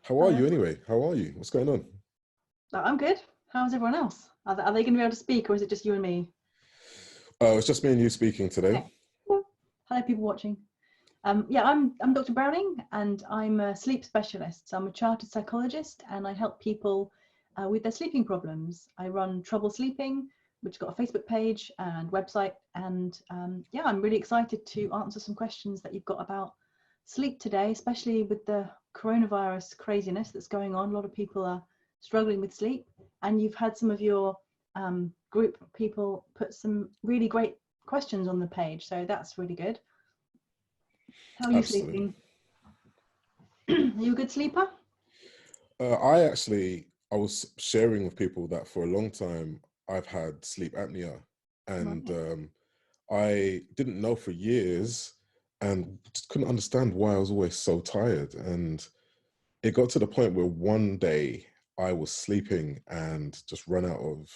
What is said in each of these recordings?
How are you anyway? How are you? What's going on? I'm good. How's everyone else? Are they going to be able to speak, or is it just you and me? Oh, it's just me and you speaking today. Okay. Hello, hello people watching. Yeah, I'm Dr. Browning, and I'm a sleep specialist. So I'm a chartered psychologist, and I help people with their sleeping problems. I run Trouble Sleeping, which has got a Facebook page and website, and yeah, I'm really excited to answer some questions that you've got about sleep today, especially with the coronavirus craziness that's going on. A lot of people are struggling with sleep, and you've had some of your group people put some really great questions on the page, so that's really good. How are you Absolutely. sleeping? Are you a good sleeper? I was sharing with people that for a long time I've had sleep apnea, and Right. I didn't know for years, and just couldn't understand why I was always so tired. And it got to the point where one day I was sleeping and just run out of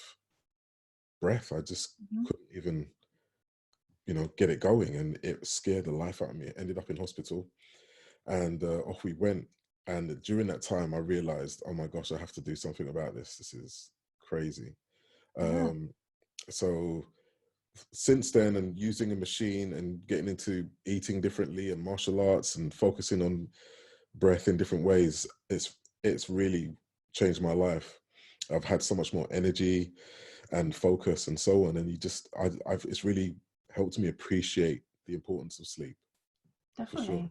breath. I just couldn't even, get it going, and it scared the life out of me. It ended up in hospital, and off we went. And during that time, I realized, oh my gosh, I have to do something about this. This is crazy. Yeah. Um, so since then, and using a machine and getting into eating differently and martial arts and focusing on breath in different ways, it's really changed my life. I've had so much more energy and focus and so on. And it's really helped me appreciate the importance of sleep, for sure.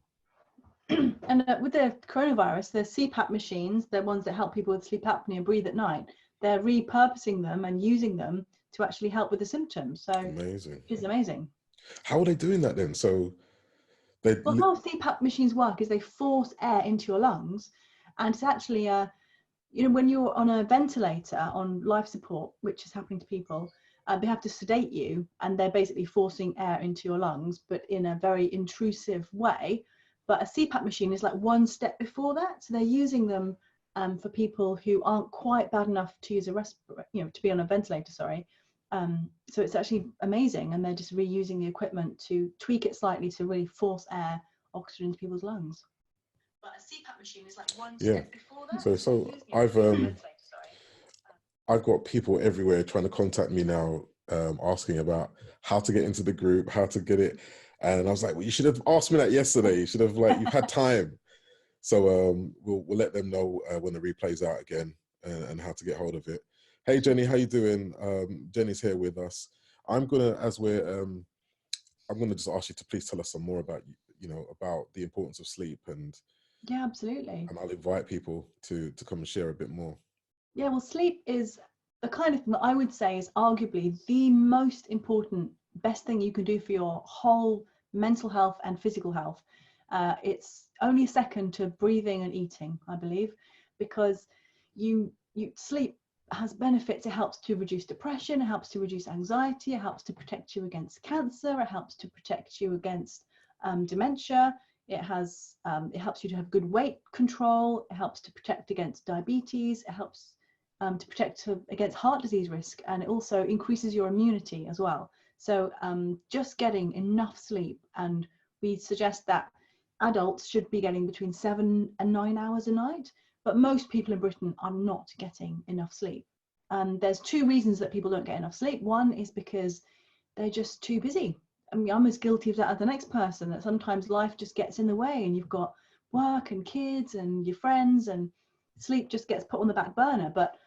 Definitely. And with the coronavirus, the CPAP machines, the ones that help people with sleep apnea breathe at night, they're repurposing them and using them to actually help with the symptoms. So Amazing. which is amazing. How are they doing that then? So they, Well, how CPAP machines work is they force air into your lungs, and it's actually when you're on a ventilator on life support, which is happening to people, they have to sedate you, and they're basically forcing air into your lungs, but in a very intrusive way. But a CPAP machine is like one step before that, so they're using them for people who aren't quite bad enough to use a to be on a ventilator. Sorry. So it's actually amazing, and they're just reusing the equipment to tweak it slightly to really force air, oxygen into people's lungs. But a CPAP machine is like one yeah. step before that. So I've got people everywhere trying to contact me now, asking about how to get into the group, how to get it. And I was like, well, you should have asked me that yesterday. You should have, you've had time. So we'll let them know when the replay's out again, and how to get hold of it. Hey, Jenny, how you doing? Jenny's here with us. I'm gonna just ask you to please tell us some more about, about the importance of sleep, and Yeah, absolutely. I'll invite people to come and share a bit more. Yeah, well, sleep is the kind of thing that I would say is arguably the most important, best thing you can do for your whole mental health and physical health. It's only second to breathing and eating, I believe, because you sleep has benefits. It helps to reduce depression, it helps to reduce anxiety, it helps to protect you against cancer, it helps to protect you against dementia. It helps you to have good weight control. It helps to protect against diabetes. It helps to protect against heart disease risk, and it also increases your immunity as well. So just getting enough sleep, and we suggest that adults should be getting between 7 and 9 hours a night, but most people in Britain are not getting enough sleep. There's two reasons that people don't get enough sleep. One is because they're just too busy. I mean, I'm as guilty of that as the next person, that sometimes life just gets in the way, and you've got work and kids and your friends, and sleep just gets put on the back burner. But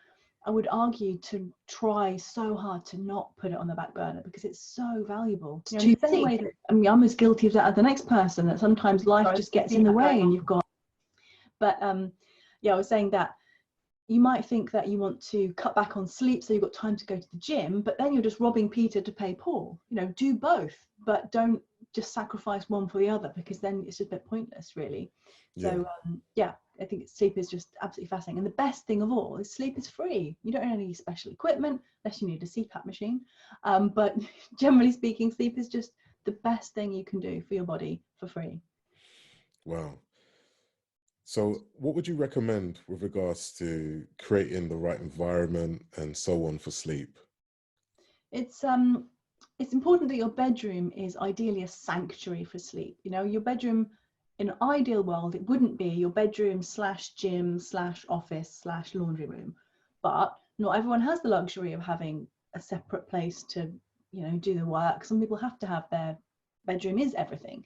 I would argue to try so hard to not put it on the back burner, because it's so valuable. You know, in the same way that, I mean, I'm as guilty of that as the next person, that sometimes life just gets in the way, and you've got. But yeah, I was saying that you might think that you want to cut back on sleep so you've got time to go to the gym, but then you're just robbing Peter to pay Paul. You know, do both, but don't just sacrifice one for the other, because then it's just a bit pointless, really. So yeah, I think sleep is just absolutely fascinating. And the best thing of all is sleep is free. You don't need any special equipment unless you need a CPAP machine. But generally speaking, sleep is just the best thing you can do for your body for free. Wow. So what would you recommend with regards to creating the right environment and so on for sleep? It's important that your bedroom is ideally a sanctuary for sleep. You know, your bedroom in an ideal world, it wouldn't be your bedroom / gym / office / laundry room. But not everyone has the luxury of having a separate place to, do the work. Some people have to have their bedroom is everything.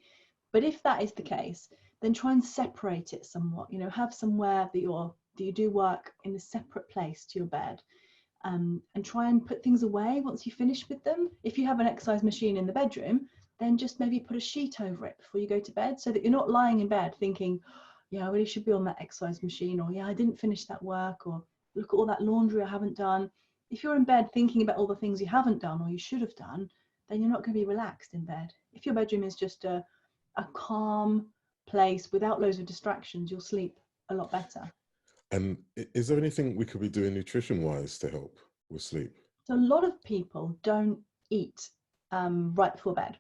But if that is the case, then try and separate it somewhat. Have somewhere that you do work in a separate place to your bed. And try and put things away once you finish with them. If you have an exercise machine in the bedroom, then just maybe put a sheet over it before you go to bed, so that you're not lying in bed thinking, yeah, I really should be on that exercise machine, or yeah, I didn't finish that work, or look at all that laundry I haven't done. If you're in bed thinking about all the things you haven't done or you should have done, then you're not going to be relaxed in bed. If your bedroom is just a calm place without loads of distractions, you'll sleep a lot better. And is there anything we could be doing nutrition-wise to help with sleep? So a lot of people don't eat right before bed,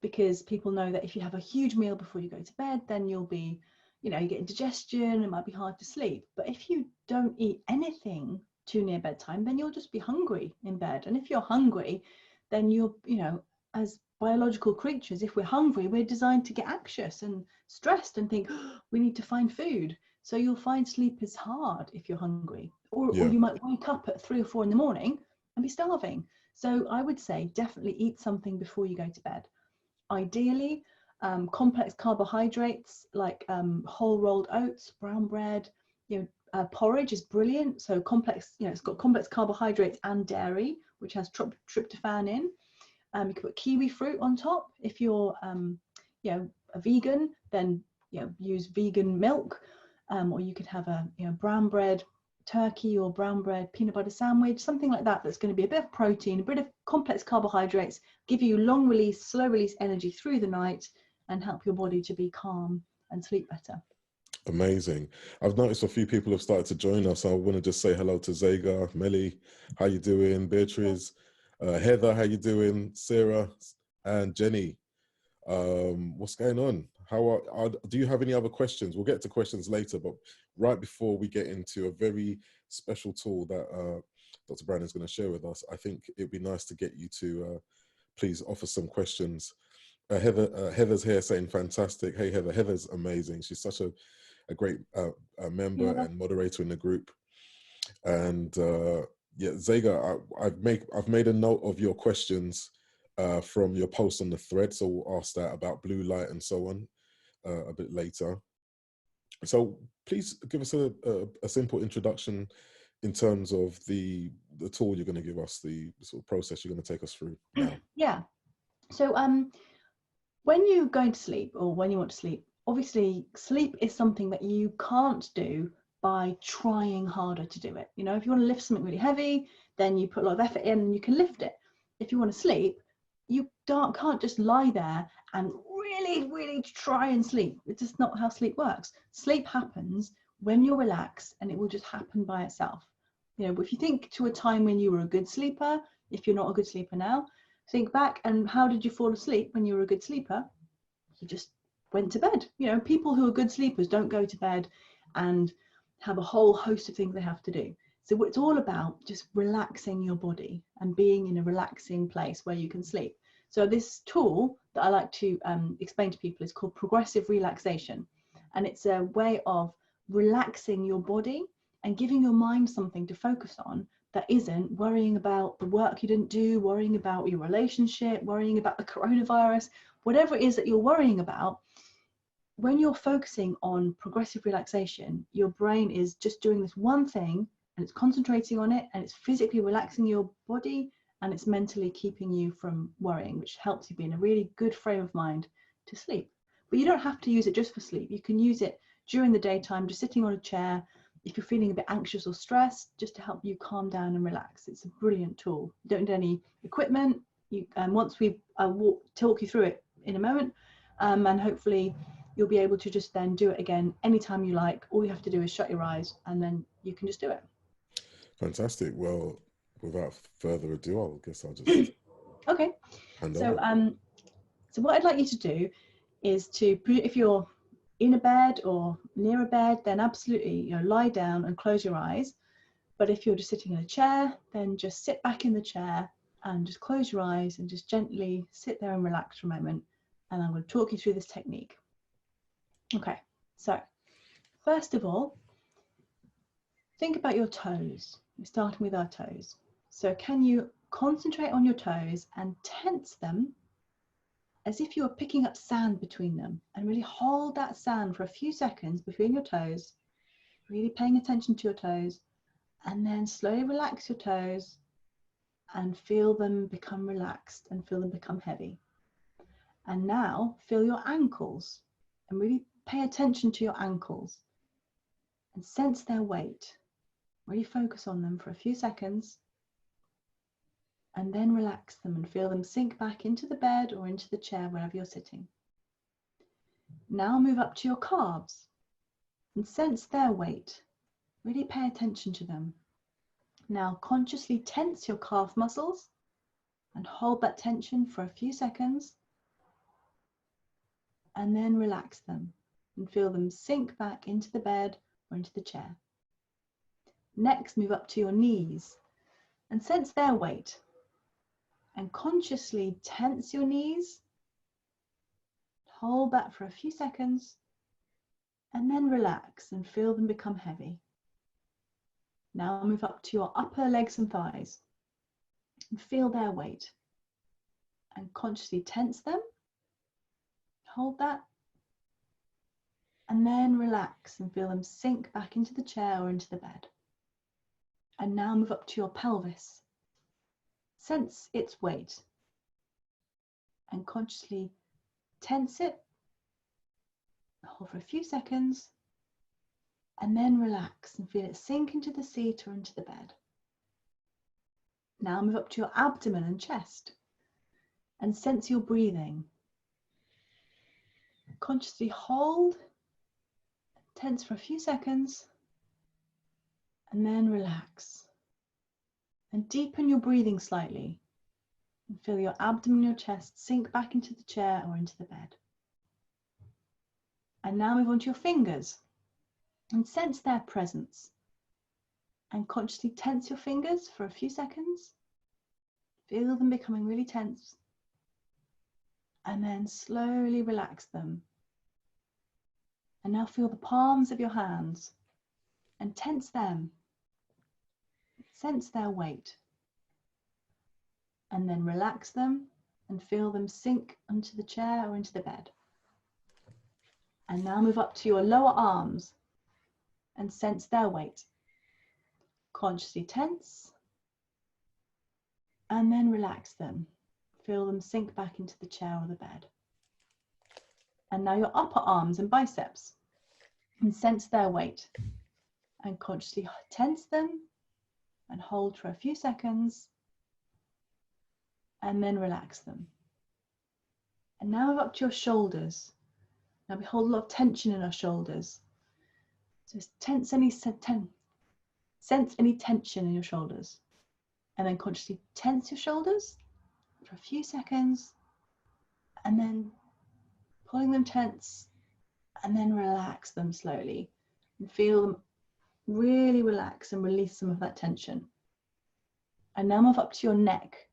because people know that if you have a huge meal before you go to bed, then you'll be, you get indigestion, it might be hard to sleep. But if you don't eat anything too near bedtime, then you'll just be hungry in bed. And if you're hungry, then you're, as biological creatures, if we're hungry, we're designed to get anxious and stressed and think, oh, we need to find food. So you'll find sleep is hard if you're hungry, or you might wake up at 3 or 4 in the morning and be starving. So I would say definitely eat something before you go to bed. Ideally, complex carbohydrates like whole rolled oats, brown bread, porridge is brilliant. So complex, it's got complex carbohydrates and dairy, which has tryptophan in. You can put kiwi fruit on top. If you're, a vegan, then use vegan milk, or you could have a brown bread turkey or brown bread peanut butter sandwich, something like that. That's going to be a bit of protein, a bit of complex carbohydrates, give you long release, slow release energy through the night, and help your body to be calm and sleep better. Amazing. I've noticed a few people have started to join us. I want to just say hello to Zega, Melly, how you doing? Beatrice, Heather, how you doing? Sarah and Jenny. What's going on? Do you have any other questions? We'll get to questions later, but right before we get into a very special tool that Dr. Browining is going to share with us, I think it'd be nice to get you to please offer some questions. Heather's here saying fantastic. Hey Heather, Heather's amazing. She's such a great member and moderator in the group. And yeah, Zega, I've made a note of your questions from your post on the thread, so we'll ask that about blue light and so on a bit later. So please give us a simple introduction in terms of the tool you're going to give us, the sort of process you're going to take us through now. Yeah. So when you're going to sleep, or when you want to sleep, obviously sleep is something that you can't do by trying harder to do it. If you want to lift something really heavy, then you put a lot of effort in and you can lift it. If you want to sleep, you can't just lie there and really try and sleep. It's just not how sleep works. Sleep happens when you're relaxed, and it will just happen by itself. If you think to a time when you were a good sleeper, if you're not a good sleeper now, think back, and how did you fall asleep when you were a good sleeper? You just went to bed. People who are good sleepers don't go to bed and have a whole host of things they have to do. So it's all about just relaxing your body and being in a relaxing place where you can sleep. So this tool that I like to explain to people is called progressive relaxation. And it's a way of relaxing your body and giving your mind something to focus on that isn't worrying about the work you didn't do, worrying about your relationship, worrying about the coronavirus, whatever it is that you're worrying about. When you're focusing on progressive relaxation, your brain is just doing this one thing, and it's concentrating on it, and it's physically relaxing your body, and it's mentally keeping you from worrying, which helps you be in a really good frame of mind to sleep. But you don't have to use it just for sleep. You can use it during the daytime, just sitting on a chair, if you're feeling a bit anxious or stressed, just to help you calm down and relax. It's a brilliant tool. You don't need any equipment. Once we talk you through it in a moment, and hopefully you'll be able to just then do it again anytime you like. All you have to do is shut your eyes, and then you can just do it. Fantastic. Well, without further ado, I guess I'll just okay. So what I'd like you to do is if you're in a bed or near a bed, then absolutely lie down and close your eyes. But if you're just sitting in a chair, then just sit back in the chair and just close your eyes and just gently sit there and relax for a moment. And I'm going to talk you through this technique. Okay, so first of all, think about your toes. We're starting with our toes. So can you concentrate on your toes and tense them as if you were picking up sand between them, and really hold that sand for a few seconds between your toes, really paying attention to your toes, and then slowly relax your toes and feel them become relaxed and feel them become heavy. And now feel your ankles and really pay attention to your ankles and sense their weight. Really focus on them for a few seconds and then relax them and feel them sink back into the bed or into the chair wherever you're sitting. Now move up to your calves and sense their weight. Really pay attention to them. Now consciously tense your calf muscles and hold that tension for a few seconds and then relax them and feel them sink back into the bed or into the chair. Next, move up to your knees and sense their weight and consciously tense your knees. Hold that for a few seconds and then relax and feel them become heavy. Now move up to your upper legs and thighs and feel their weight and consciously tense them. Hold that and then relax and feel them sink back into the chair or into the bed. And now move up to your pelvis. Sense its weight and consciously tense it. Hold for a few seconds and then relax and feel it sink into the seat or into the bed. Now move up to your abdomen and chest and sense your breathing. Consciously hold, tense for a few seconds and then relax. And deepen your breathing slightly and feel your abdomen and your chest sink back into the chair or into the bed. And now move on to your fingers and sense their presence. And consciously tense your fingers for a few seconds. Feel them becoming really tense. And then slowly relax them. And now feel the palms of your hands and tense them. Sense their weight. And then relax them and feel them sink onto the chair or into the bed. And now move up to your lower arms and sense their weight. Consciously tense and then relax them. Feel them sink back into the chair or the bed. And now your upper arms and biceps and sense their weight and consciously tense them and hold for a few seconds and then relax them. And now move up to your shoulders. Now we hold a lot of tension in our shoulders. So sense any tension in your shoulders. And then consciously tense your shoulders for a few seconds and then pulling them tense and then relax them slowly and feel them really relax and release some of that tension. And now move up to your neck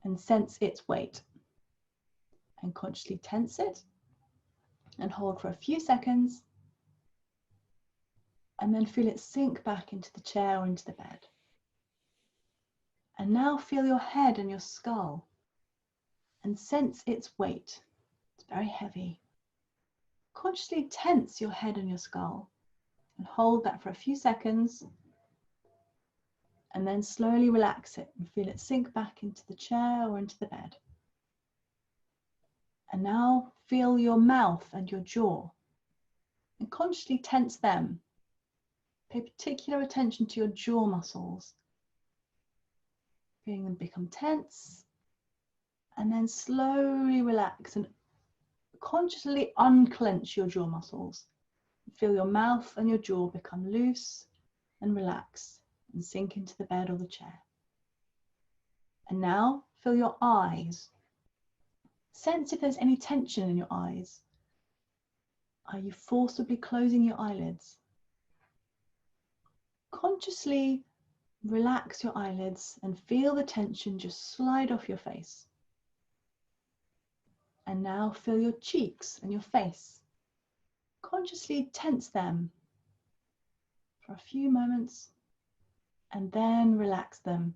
and sense its weight and consciously tense it and hold for a few seconds and then feel it sink back into the chair or into the bed. And now feel your head and your skull and sense its weight. It's very heavy. Consciously tense your head and your skull and hold that for a few seconds and then slowly relax it and feel it sink back into the chair or into the bed. And now feel your mouth and your jaw and consciously tense them. Pay particular attention to your jaw muscles. Feeling them become tense and then slowly relax and consciously unclench your jaw muscles. Feel your mouth and your jaw become loose and relax and sink into the bed or the chair. And now feel your eyes. Sense if there's any tension in your eyes. Are you forcibly closing your eyelids? Consciously relax your eyelids and feel the tension just slide off your face. And now feel your cheeks and your face. consciously tense them for a few moments and then relax them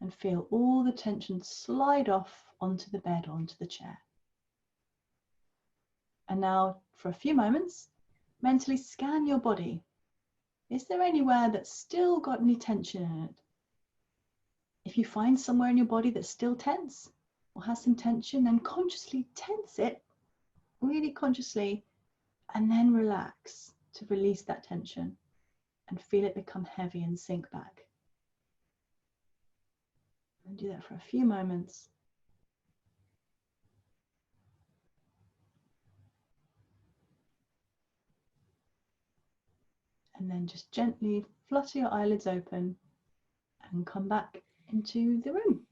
and feel all the tension slide off onto the bed, onto the chair. And now for a few moments, mentally scan your body. Is there anywhere that's still got any tension in it? If you find somewhere in your body that's still tense or has some tension, then consciously tense it, really consciously, and then relax to release that tension and feel it become heavy and sink back. And do that for a few moments. And then just gently flutter your eyelids open and come back into the room.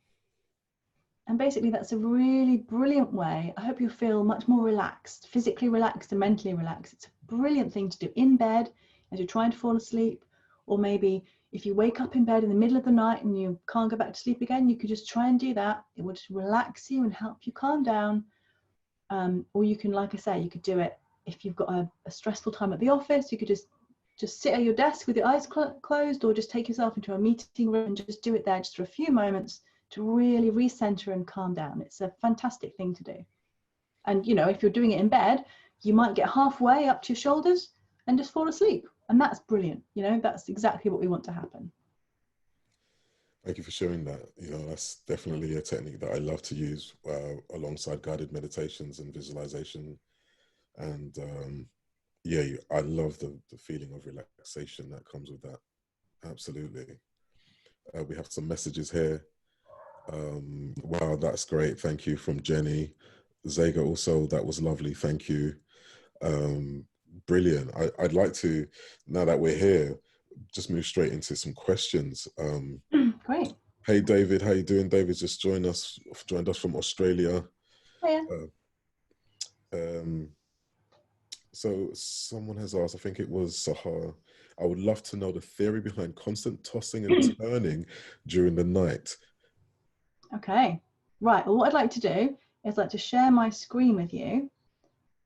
And basically that's a really brilliant way. I hope you feel much more relaxed, physically relaxed and mentally relaxed. It's a brilliant thing to do in bed as you're trying to fall asleep, or maybe if you wake up in bed in the middle of the night and you can't go back to sleep again, you could just try and do that. It will just relax you and help you calm down. Or you can, like I say, you could do it if you've got a stressful time at the office. You could just sit at your desk with your eyes closed, or just take yourself into a meeting room and just do it there just for a few moments to really recenter and calm down. It's a fantastic thing to do. And you know, if you're doing it in bed, you might get halfway up to your shoulders and just fall asleep. And that's brilliant. You know, that's exactly what we want to happen. Thank you for sharing that. You know, that's definitely a technique that I love to use alongside guided meditations and visualization. And yeah, I love the feeling of relaxation that comes with that. Absolutely. We have some messages here. Wow, that's great. Thank you from Jenny. Zega also, that was lovely. Thank you. Brilliant. I'd like to, now that we're here, just move straight into some questions. Great. Hey David, how you doing? David's just joined us from Australia. Oh, yeah. So someone has asked, I think it was Sahar, I would love to know the theory behind constant tossing and turning during the night. Okay, right. Well, what I'd like to do is like to share my screen with you.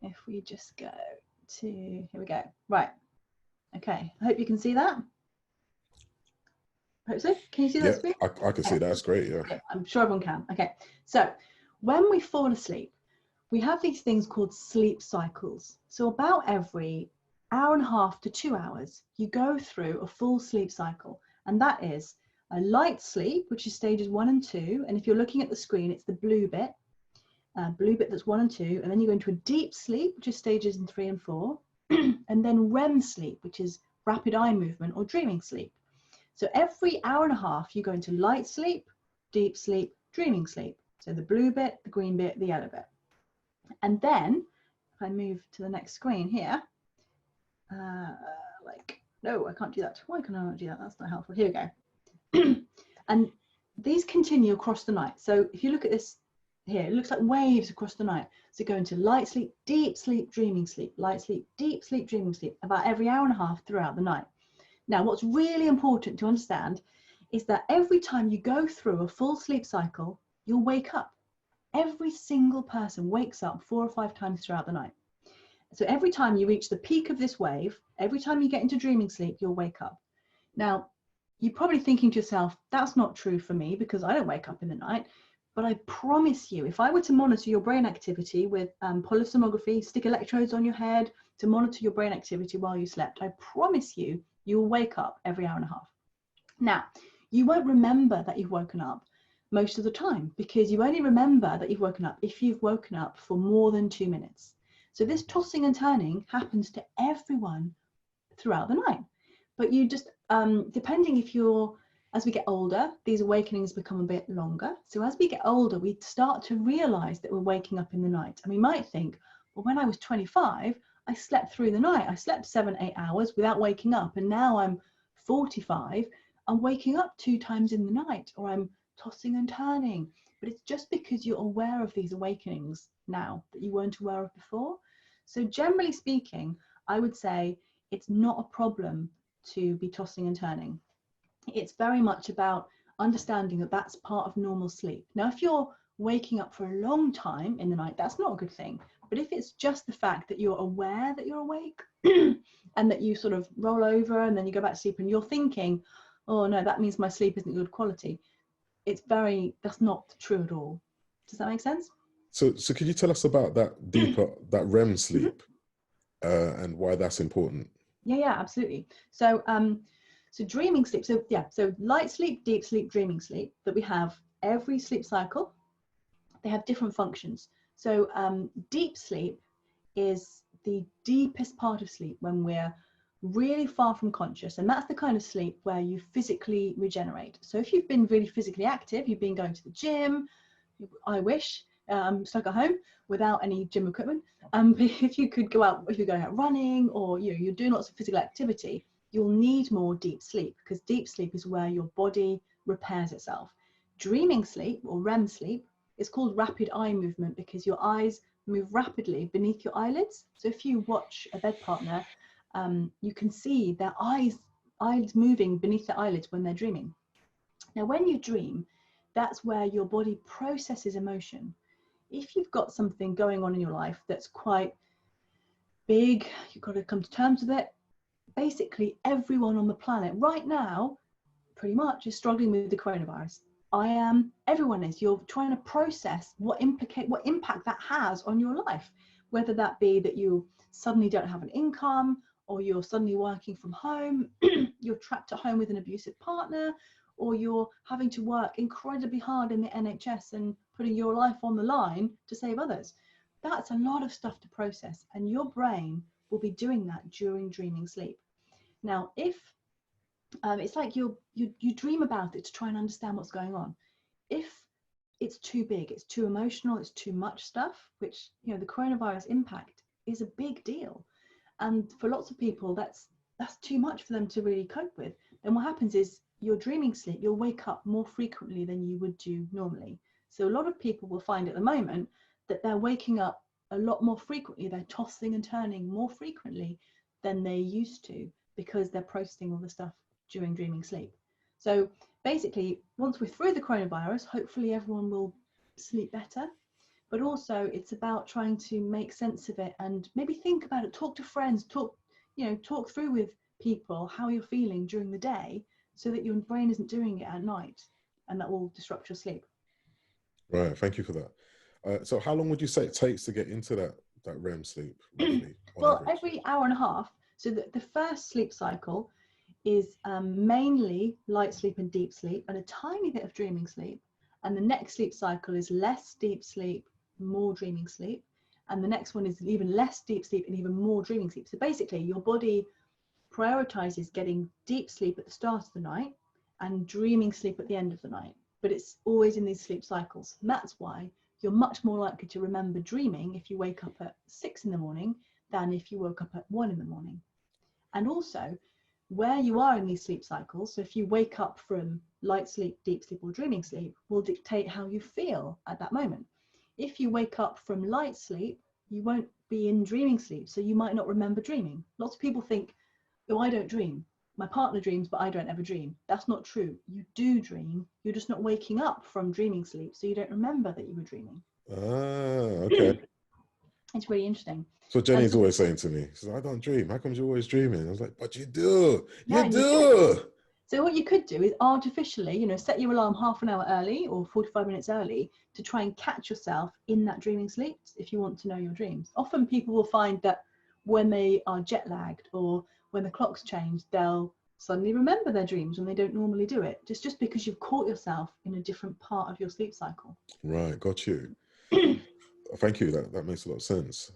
If we just go to, here we go. Right. Okay, I hope you can see that. Hope so. Can you see that screen? I can see that. That's great. Yeah. Okay, I'm sure everyone can. Okay, so when we fall asleep, we have these things called sleep cycles. So about every hour and a half to 2 hours, you go through a full sleep cycle. And that is a light sleep, which is stages 1 and 2. And if you're looking at the screen, it's the blue bit that's 1 and 2. And then you go into a deep sleep, which is stages 3 and 4. And then REM sleep, which is rapid eye movement or dreaming sleep. So every hour and a half, you go into light sleep, deep sleep, dreaming sleep. So the blue bit, the green bit, the yellow bit. And then if I move to the next screen here, no, I can't do that. Why can I not do that? That's not helpful. Here we go. And these continue across the night. So if you look at this here, it looks like waves across the night. So go into light sleep, dreaming sleep, light sleep, deep sleep, dreaming sleep, about every hour and a half throughout the night. Now, what's really important to understand is that every time you go through a full sleep cycle, you'll wake up. Every single person wakes up 4 or 5 times throughout the night. So every time you reach the peak of this wave, every time you get into dreaming sleep, you'll wake up. Now, you're probably thinking to yourself, that's not true for me because I don't wake up in the night. But I promise you, if I were to monitor your brain activity with polysomnography, stick electrodes on your head to monitor your brain activity while you slept, I promise you, you'll wake up every hour and a half. Now, you won't remember that you've woken up most of the time because you only remember that you've woken up if you've woken up for more than 2 minutes. So this tossing and turning happens to everyone throughout the night. But you just, depending if you're, as we get older, these awakenings become a bit longer. So as we get older, we start to realize that we're waking up in the night. And we might think, well, when I was 25, I slept through the night. I slept 7-8 hours without waking up. And now I'm 45, I'm waking up 2 times in the night, or I'm tossing and turning. But it's just because you're aware of these awakenings now that you weren't aware of before. So generally speaking, I would say it's not a problem to be tossing and turning. It's very much about understanding that that's part of normal sleep. Now, if you're waking up for a long time in the night, that's not a good thing. But if it's just the fact that you're aware that you're awake and that you sort of roll over and then you go back to sleep and you're thinking, oh no, that means my sleep isn't good quality, that's not true at all. Does that make sense? So could you tell us about that deeper, that REM sleep, and why that's important? Yeah, absolutely. So so dreaming sleep, so light sleep, deep sleep, dreaming sleep, that we have every sleep cycle, they have different functions. So deep sleep is the deepest part of sleep when we're really far from conscious, and that's the kind of sleep where you physically regenerate. So if you've been really physically active, you've been going to the gym, I wish, stuck at home without any gym equipment, if you could go out, if you're going out running, or you're doing lots of physical activity, you'll need more deep sleep, because deep sleep is where your body repairs itself. Dreaming sleep, or REM sleep, is called rapid eye movement because your eyes move rapidly beneath your eyelids. So if you watch a bed partner, you can see their eyes moving beneath their eyelids when they're dreaming. Now, when you dream, that's where your body processes emotion. If you've got something going on in your life that's quite big, you've got to come to terms with it. Basically, everyone on the planet right now pretty much is struggling with the coronavirus. I am, everyone is. You're trying to process what impact that has on your life, whether that be that you suddenly don't have an income, or you're suddenly working from home, you're trapped at home with an abusive partner, or you're having to work incredibly hard in the NHS and putting your life on the line to save others. That's a lot of stuff to process, and your brain will be doing that during dreaming sleep. Now, if it's like you dream about it to try and understand what's going on. If it's too big, it's too emotional, it's too much stuff, which, the coronavirus impact is a big deal. And for lots of people, that's too much for them to really cope with. Then what happens is your dreaming sleep, you'll wake up more frequently than you would do normally. So a lot of people will find at the moment that they're waking up a lot more frequently. They're tossing and turning more frequently than they used to, because they're processing all the stuff during dreaming sleep. So basically, once we're through the coronavirus, hopefully everyone will sleep better. But also it's about trying to make sense of it and maybe think about it, talk to friends, talk through with people how you're feeling during the day, so that your brain isn't doing it at night, and that will disrupt your sleep. Right, thank you for that. So how long would you say it takes to get into that REM sleep, roughly, on Well, average? every hour and a half. So the first sleep cycle is mainly light sleep and deep sleep, and a tiny bit of dreaming sleep. And the next sleep cycle is less deep sleep, more dreaming sleep. And the next one is even less deep sleep and even more dreaming sleep. So basically, your body prioritizes getting deep sleep at the start of the night and dreaming sleep at the end of the night. But it's always in these sleep cycles. And that's why you're much more likely to remember dreaming if you wake up at 6 in the morning than if you woke up at 1 in the morning. And also, where you are in these sleep cycles, so if you wake up from light sleep, deep sleep, or dreaming sleep, will dictate how you feel at that moment. If you wake up from light sleep, you won't be in dreaming sleep, so you might not remember dreaming. Lots of people think, oh, I don't dream. My partner dreams, but I don't ever dream. That's not true. You do dream. You're just not waking up from dreaming sleep, so you don't remember that you were dreaming. Ah, okay. It's really interesting. So Jenny's always saying to me, she says, I don't dream. How come you're always dreaming? I was like, but you do. Yeah, You do. So what you could do is artificially, set your alarm half an hour early or 45 minutes early to try and catch yourself in that dreaming sleep if you want to know your dreams. Often people will find that when they are jet lagged or when the clocks change, they'll suddenly remember their dreams when they don't normally do it. Just because you've caught yourself in a different part of your sleep cycle. Right, got you. Thank you. That makes a lot of sense.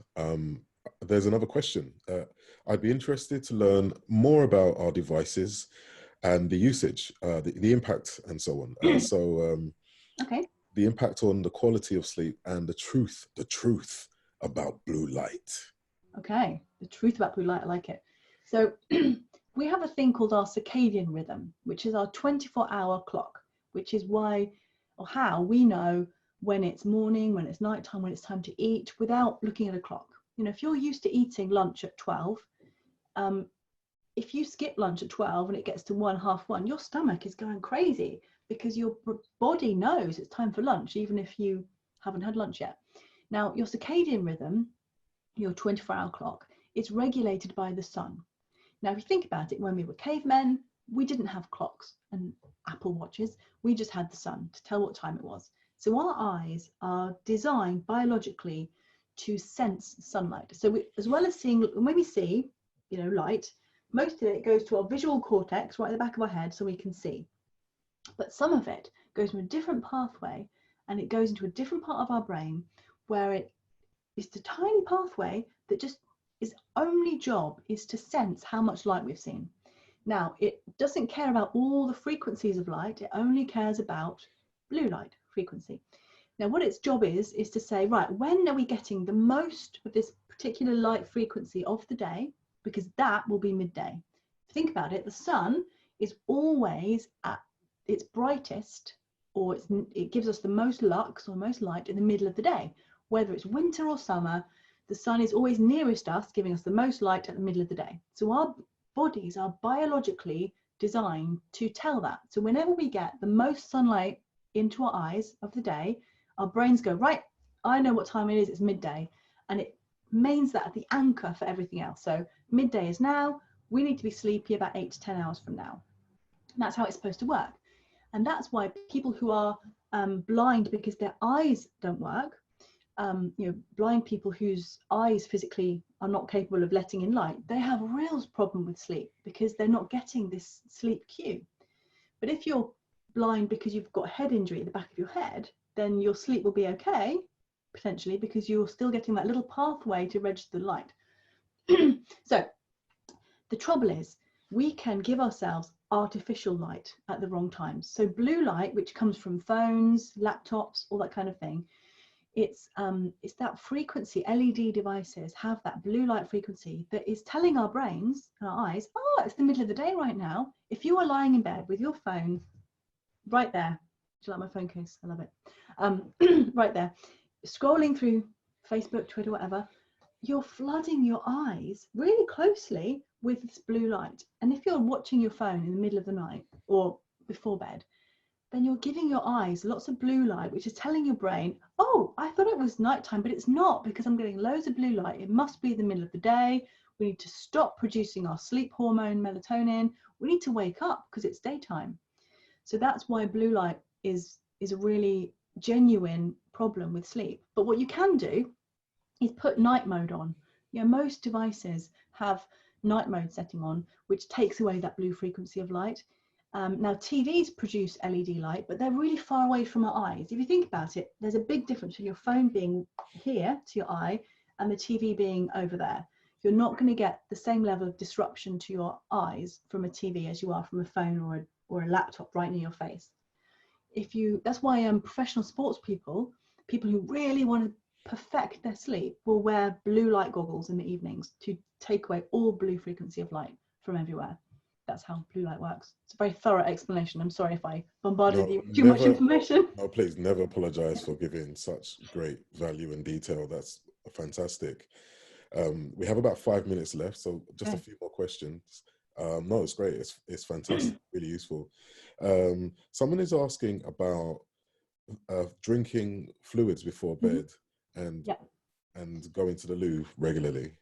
There's another question. I'd be interested to learn more about our devices and the usage, the impact, and so on. Okay. The impact on the quality of sleep and the truth about blue light. Okay, the truth about blue light, I like it. So we have a thing called our circadian rhythm, which is our 24-hour clock, which is why or how we know when it's morning, when it's nighttime, when it's time to eat without looking at a clock. If you're used to eating lunch at 12, if you skip lunch at 12 and it gets to 1, half 1, your stomach is going crazy because your body knows it's time for lunch, even if you haven't had lunch yet. Now, your circadian rhythm, your 24-hour clock, is regulated by the sun. Now, if you think about it, when we were cavemen, we didn't have clocks and Apple watches. We just had the sun to tell what time it was. So our eyes are designed biologically to sense sunlight. So we, as well as seeing, when we see, you know, light, most of it goes to our visual cortex right at the back of our head so we can see. But some of it goes from a different pathway and it goes into a different part of our brain where it is the tiny pathway that just its only job is to sense how much light we've seen. Now, it doesn't care about all the frequencies of light. It only cares about blue light frequency. Now, what its job is to say, right, when are we getting the most of this particular light frequency of the day? Because that will be midday. Think about it. The sun is always at its brightest, or it gives us the most lux or most light in the middle of the day. Whether it's winter or summer, the sun is always nearest us, giving us the most light at the middle of the day. So our bodies are biologically designed to tell that. So whenever we get the most sunlight into our eyes of the day, our brains go, right, I know what time it is, it's midday. And it means that the anchor for everything else. So midday is now, we need to be sleepy about 8 to 10 hours from now. And that's how it's supposed to work. And that's why people who are blind because their eyes don't work, you know, blind people whose eyes physically are not capable of letting in light, they have a real problem with sleep because they're not getting this sleep cue. But if you're blind because you've got a head injury at the back of your head, then your sleep will be okay, potentially, because you're still getting that little pathway to register the light. So the trouble is, we can give ourselves artificial light at the wrong times. So blue light, which comes from phones, laptops, all that kind of thing, it's that frequency. LED devices have that blue light frequency that is telling our brains and our eyes, oh, it's the middle of the day right now. If you are lying in bed with your phone right there, do you like my phone case? I love it. Right there, scrolling through Facebook, Twitter, whatever, you're flooding your eyes really closely with this blue light. And if you're watching your phone in the middle of the night or before bed, then you're giving your eyes lots of blue light, which is telling your brain, oh, I thought it was nighttime, but it's not, because I'm getting loads of blue light. It must be the middle of the day. We need to stop producing our sleep hormone, melatonin. We need to wake up because it's daytime. So that's why blue light is a really genuine problem with sleep. But what you can do is put night mode on. You know, most devices have night mode setting on, which takes away that blue frequency of light. Now, TVs produce LED light, but they're really far away from our eyes. If you think about it, there's a big difference between your phone being here to your eye and the TV being over there. You're not going to get the same level of disruption to your eyes from a TV as you are from a phone or a laptop right near your face. That's why professional sports people who really want to perfect their sleep will wear blue light goggles in the evenings to take away all blue frequency of light from everywhere. That's how blue light works. It's a very thorough explanation. I'm sorry if I bombarded you with too much information. No, please never apologize for giving such great value and detail. That's fantastic. We have about 5 minutes left, so just a few more questions. No, it's great. It's fantastic, really useful. Someone is asking about drinking fluids before bed and going to the loo regularly.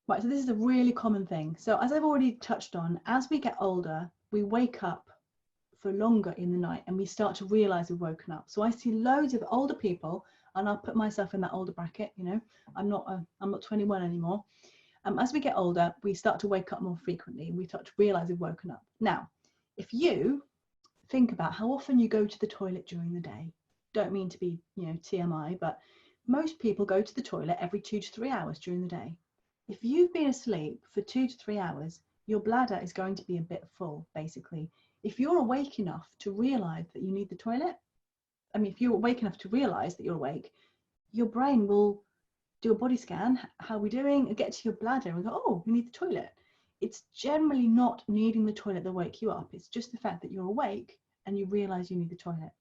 Right, so this is a really common thing. So as I've already touched on, as we get older, we wake up for longer in the night and we start to realize we've woken up. So I see loads of older people, and I'll put myself in that older bracket, you know, I'm not 21 anymore. As we get older, we start to wake up more frequently and we start to realize we've woken up. Now, if you think about how often you go to the toilet during the day, don't mean to be, you know, TMI, but most people go to the toilet every 2 to 3 hours during the day. If you've been asleep for 2 to 3 hours, your bladder is going to be a bit full, basically. If you're awake enough to realize that you need the toilet, if you're awake enough to realize that you're awake, your brain will do a body scan, how are we doing, and get to your bladder and go, oh, we need the toilet. It's generally not needing the toilet that wake you up. It's just the fact that you're awake and you realize you need the toilet.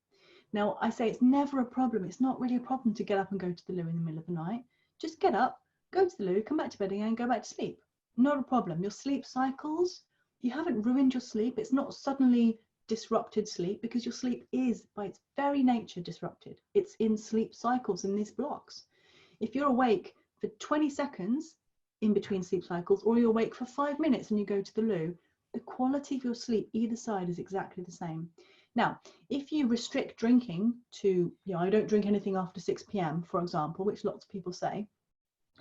Now, I say it's never a problem. It's not really a problem to get up and go to the loo in the middle of the night. Just get up, go to the loo, come back to bed again, and go back to sleep. Not a problem. Your sleep cycles, you haven't ruined your sleep. It's not suddenly disrupted sleep, because your sleep is by its very nature disrupted. It's in sleep cycles, in these blocks. If you're awake for 20 seconds in between sleep cycles, or you're awake for 5 minutes and you go to the loo, the quality of your sleep either side is exactly the same. Now, if you restrict drinking to, I don't drink anything after 6 p.m, for example, which lots of people say,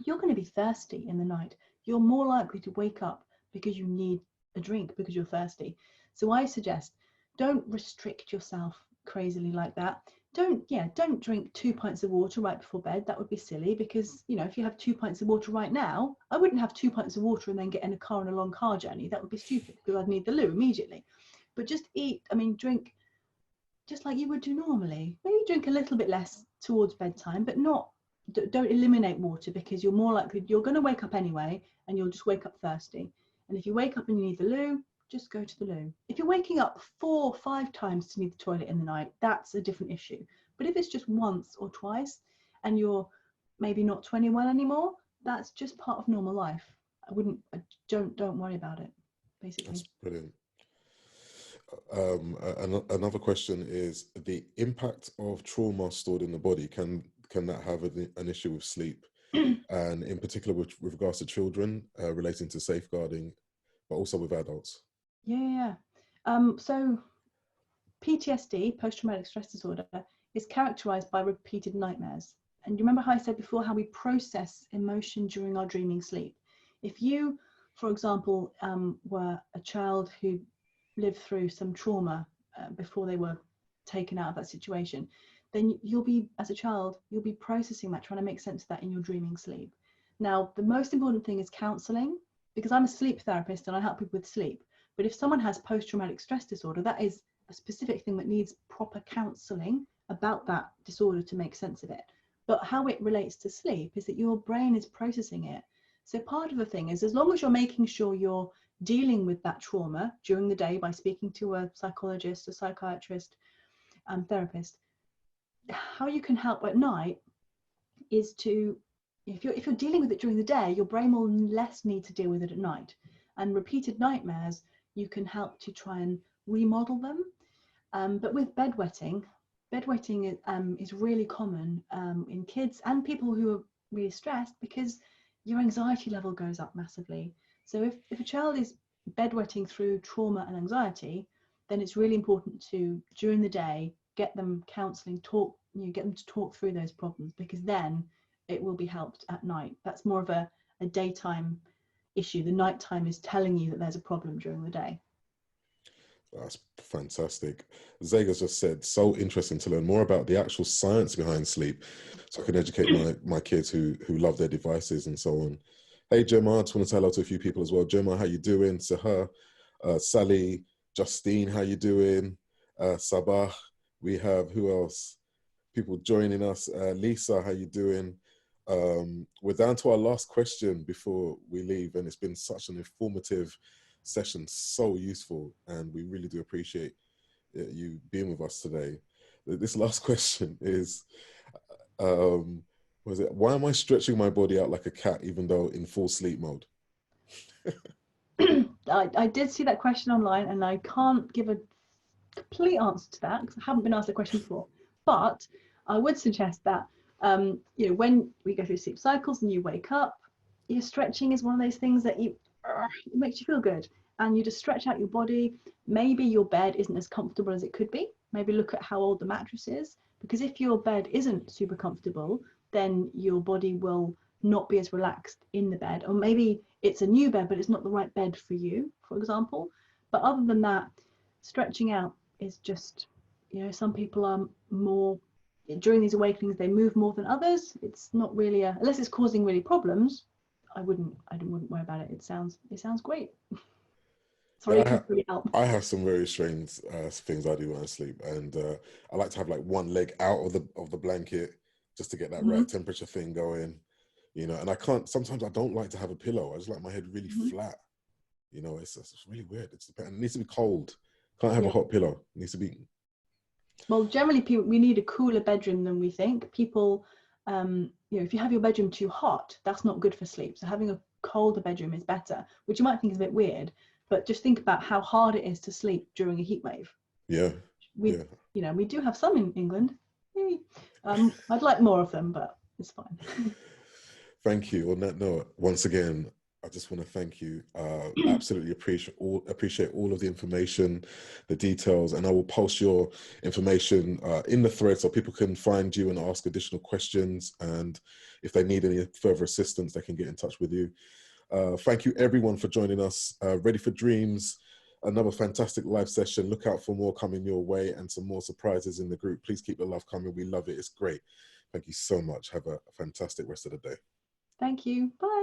you're going to be thirsty in the night. You're more likely to wake up because you need a drink, because you're thirsty. So I suggest, don't restrict yourself crazily like that. Don't drink 2 pints of water right before bed. That would be silly, because if you have 2 pints of water right now, I wouldn't have 2 pints of water and then get in a car on a long car journey. That would be stupid, because I'd need the loo immediately. But just drink just like you would do normally. Maybe drink a little bit less towards bedtime, but don't eliminate water, because you're going to wake up anyway, and you'll just wake up thirsty. And if you wake up and you need the loo, just go to the loo. If you're waking up 4 or 5 times to need the toilet in the night, that's a different issue. But if it's just once or twice and you're maybe not 20 well anymore, that's just part of normal life. Don't worry about it, basically. That's brilliant. Another question is the impact of trauma stored in the body. Can that have an issue with sleep, and in particular with regards to children, relating to safeguarding, but also with adults? So PTSD, post-traumatic stress disorder, is characterized by repeated nightmares. And you remember how I said before how we process emotion during our dreaming sleep? If you, for example, were a child who lived through some trauma before they were taken out of that situation, then as a child, you'll be processing that, trying to make sense of that in your dreaming sleep. Now, the most important thing is counseling, because I'm a sleep therapist and I help people with sleep. But if someone has post-traumatic stress disorder, that is a specific thing that needs proper counseling about that disorder to make sense of it. But how it relates to sleep is that your brain is processing it. So part of the thing is, as long as you're making sure you're dealing with that trauma during the day by speaking to a psychologist, a psychiatrist, therapist, how you can help at night is to, if you're dealing with it during the day, your brain will less need to deal with it at night. And repeated nightmares, you can help to try and remodel them. But with bedwetting is really common in kids and people who are really stressed, because your anxiety level goes up massively. So if a child is bedwetting through trauma and anxiety, then it's really important to, during the day, get them counseling, get them to talk through those problems, because then it will be helped at night. That's more of a daytime issue. The nighttime is telling you that there's a problem during the day. That's fantastic. Zega's just said, so interesting to learn more about the actual science behind sleep, so I can educate my kids who love their devices and so on. Hey Gemma, I just want to say hello to a few people as well. Gemma, how you doing? Sahar, Sally, Justine, how you doing? Sabah, we have, who else? People joining us. Lisa, how you doing? We're down to our last question before we leave, and it's been such an informative session, so useful, and we really do appreciate you being with us today. This last question is, why am I stretching my body out like a cat even though in full sleep mode? I did see that question online, and I can't give a complete answer to that because I haven't been asked the question before, but I would suggest that when we go through sleep cycles and you wake up, your stretching is one of those things that it makes you feel good, and you just stretch out your body. Maybe your bed isn't as comfortable as it could be. Maybe look at how old the mattress is, because if your bed isn't super comfortable, then your body will not be as relaxed in the bed. Or maybe it's a new bed, but it's not the right bed for you, for example. But other than that, stretching out is just, some people are more, during these awakenings, they move more than others. It's not really unless it's causing really problems, I wouldn't worry about it. It sounds great. Sorry, it can't really help. I have some very strange things I do when I sleep, and I like to have like one leg out of the blanket just to get that right temperature thing going, and I can't, sometimes I don't like to have a pillow. I just like my head really flat, it's really weird. It needs to be cold. Can't have a hot pillow. It needs to be. Well, generally we need a cooler bedroom than we think. People, if you have your bedroom too hot, that's not good for sleep. So having a colder bedroom is better, which you might think is a bit weird, but just think about how hard it is to sleep during a heat wave. Yeah. We, Yeah. you know, we do have some in England. Yay. I'd like more of them, but it's fine. Thank you. On that note, once again, I just want to thank you. Absolutely appreciate all of the information, the details, and I will post your information in the thread so people can find you and ask additional questions. And if they need any further assistance, they can get in touch with you. Thank you everyone for joining us. Ready for Dreams, another fantastic live session. Look out for more coming your way and some more surprises in the group. Please keep the love coming. We love it. It's great. Thank you so much. Have a fantastic rest of the day. Thank you. Bye.